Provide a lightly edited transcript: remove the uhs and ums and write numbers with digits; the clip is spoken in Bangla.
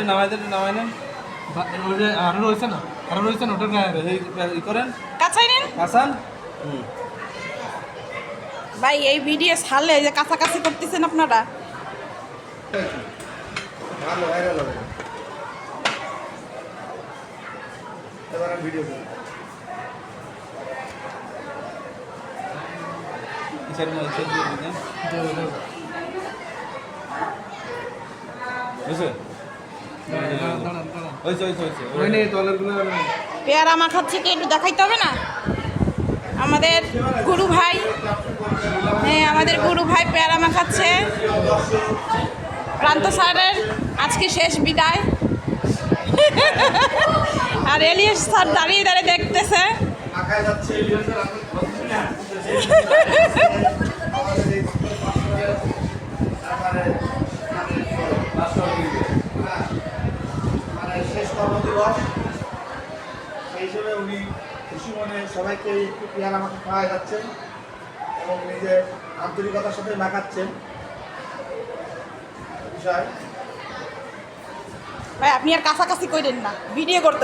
নামাই দেন আরো রয়েছে না ওটা ই করেন কাছাই নেন হাসান। ভাই এই ভিডিও ছাড়লে এই যে কাছাকাছি করতেছেন আপনারা। ভালো ভাইরাল হবে। এবার আমি ভিডিও করি। ইসার মধ্যে দিয়ে দিন বুঝছে পেয়ারা মাখাচ্ছে কি একটু দেখাইতে হবে না? আমাদের গুরু ভাই, হ্যাঁ আমাদের গুরু ভাই পেয়ারা মাখাচ্ছে। প্রান্ত স্যারের আজকে শেষ বিদায়। আর এলিয়াস স্যার দাঁড়িয়ে দাঁড়িয়ে দেখতেছে। আঁকায় যাচ্ছে মানে শেষ কর্মদিবস সেই হিসেবে উনি খুশি মনে সবাইকে একটু পেয়ারা মাখা খাওয়া যাচ্ছেন এবং নিজের আন্তরিকতার সাথে মাখাচ্ছেন বিষয়। ভাই আপনি আর কাছাকাছি করেন না, ভিডিও করতে